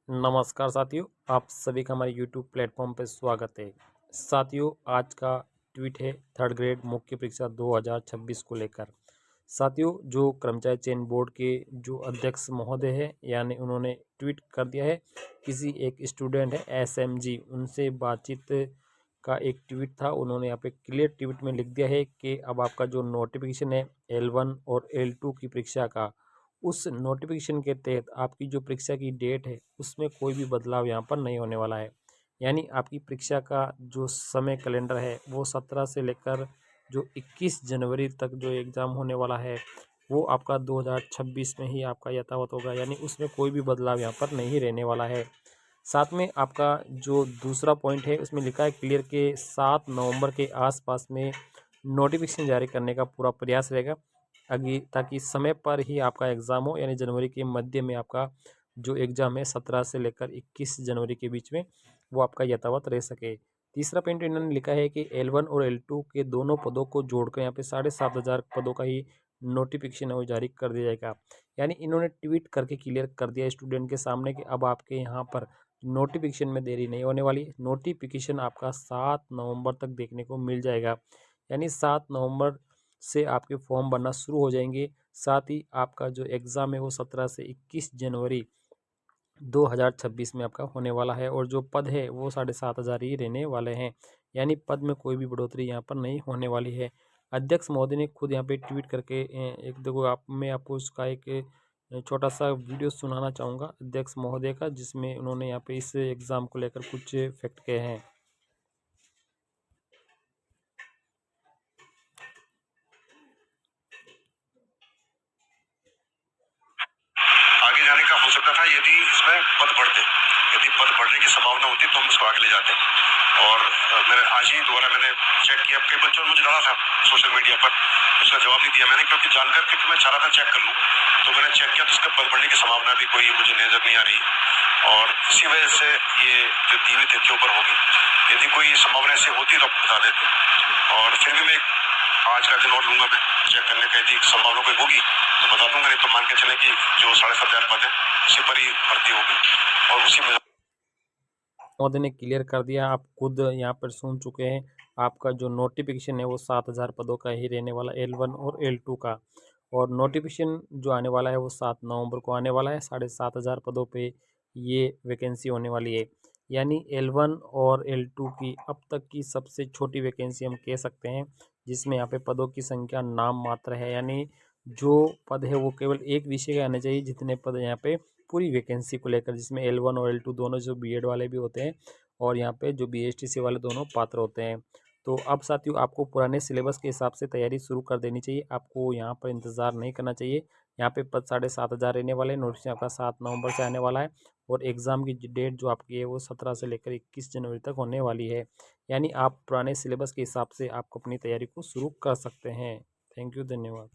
नमस्कार साथियों, आप सभी का हमारे यूट्यूब प्लेटफॉर्म पर स्वागत है। साथियों, आज का ट्वीट है थर्ड ग्रेड मुख्य परीक्षा 2026 को लेकर। साथियों, जो कर्मचारी चयन बोर्ड के जो अध्यक्ष महोदय है, यानी उन्होंने ट्वीट कर दिया है। किसी एक स्टूडेंट है एसएमजी, उनसे बातचीत का एक ट्वीट था। उन्होंने यहाँ पे क्लियर ट्वीट में लिख दिया है कि अब आपका जो नोटिफिकेशन है L1 और L2 की परीक्षा का, उस नोटिफिकेशन के तहत आपकी जो परीक्षा की डेट है उसमें कोई भी बदलाव यहाँ पर नहीं होने वाला है। यानी आपकी परीक्षा का जो समय कैलेंडर है वो 17 से लेकर जो 21 जनवरी तक जो एग्ज़ाम होने वाला है वो आपका 2026 में ही आपका यथावत होगा। यानी उसमें कोई भी बदलाव यहाँ पर नहीं रहने वाला है। साथ में आपका जो दूसरा पॉइंट है उसमें लिखा है क्लियर के 7 नवंबर के आसपास में नोटिफिकेशन जारी करने का पूरा प्रयास रहेगा अभी, ताकि समय पर ही आपका एग्ज़ाम हो। यानी जनवरी के मध्य में आपका जो एग्ज़ाम है 17 से लेकर 21 जनवरी के बीच में वो आपका यथावत रह सके। तीसरा पॉइंट इन्होंने लिखा है कि L1 और L2 के दोनों पदों को जोड़कर यहाँ पे 7,500 पदों का ही नोटिफिकेशन है वो जारी कर दिया जाएगा। यानी इन्होंने ट्वीट करके क्लियर कर दिया स्टूडेंट के सामने कि अब आपके यहाँ पर नोटिफिकेशन में देरी नहीं होने वाली। नोटिफिकेशन आपका 7 नवंबर तक देखने को मिल जाएगा। यानी 7 नवंबर से आपके फॉर्म भरना शुरू हो जाएंगे। साथ ही आपका जो एग्ज़ाम है वो 17 से 21 जनवरी 2026 में आपका होने वाला है और जो पद है वो 7,500 ही रहने वाले हैं। यानी पद में कोई भी बढ़ोतरी यहाँ पर नहीं होने वाली है। अध्यक्ष महोदय ने खुद यहाँ पे ट्वीट करके एक देखो मैं आपको उसका एक छोटा सा वीडियो सुनाना चाहूँगा अध्यक्ष महोदय का, जिसमें उन्होंने यहाँ पे इस एग्ज़ाम को लेकर कुछ फैक्ट कहे हैं। आगे जाने का हो सकता था यदि इसमें पद बढ़ते, यदि पद बढ़ने की संभावना होती तो हम इसको आगे ले जाते। और मैंने आज ही दोबारा मैंने चेक किया, कई बच्चों ने मुझे डाला था सोशल मीडिया पर, उसका जवाब नहीं दिया मैंने, क्योंकि जानकर के मैं चाह रहा था चेक कर लूँ। तो मैंने चेक किया तो इसका पद बढ़ने की संभावना भी कोई मुझे नजर नहीं आ रही और इसी वजह से ये जो 3वीं तिथि ऊपर होगी, यदि कोई संभावना ऐसी होती तो बता देते। और फिर भी मैं आज का दिन और लूंगा मैं चेक करने का, यदि संभावना कोई होगी तो बता दूंगा, नहीं तो मान के चले कि जो 7,500 पद है उसी पर ही भर्ती होगी और उसी में मोदी ने क्लियर कर दिया। आप खुद यहाँ पर सुन चुके हैं। आपका जो नोटिफिकेशन है वो 7,000 पदों का ही रहने वाला L1 और L2 का। और नोटिफिकेशन जो आने वाला है वो 7 नवंबर को आने वाला है। 7,500 पदों पे ये वैकेंसी होने वाली है। यानी L1 और L2 की अब तक की सबसे छोटी वैकेंसी हम कह सकते हैं, जिसमें यहाँ पे पदों की संख्या नाम मात्र है। यानी जो पद है वो केवल एक विषय का आना चाहिए, जितने पद यहाँ पे पूरी वैकेंसी को लेकर, जिसमें L1 और L2 दोनों जो बीएड वाले भी होते हैं और यहाँ पे जो BSTC वाले दोनों पात्र होते हैं। तो अब साथियों, आपको पुराने सिलेबस के हिसाब से तैयारी शुरू कर देनी चाहिए। आपको यहाँ पर इंतज़ार नहीं करना चाहिए। यहाँ पे पद 7,500 रहने वाले हैं। नोटिफिकेशन आपका 7 नवंबर से आने वाला है और एग्ज़ाम की डेट जो आपकी है वो 17 से लेकर 21 जनवरी तक होने वाली है। यानी आप पुराने सिलेबस के हिसाब से आप अपनी तैयारी को शुरू कर सकते हैं। थैंक यू, धन्यवाद।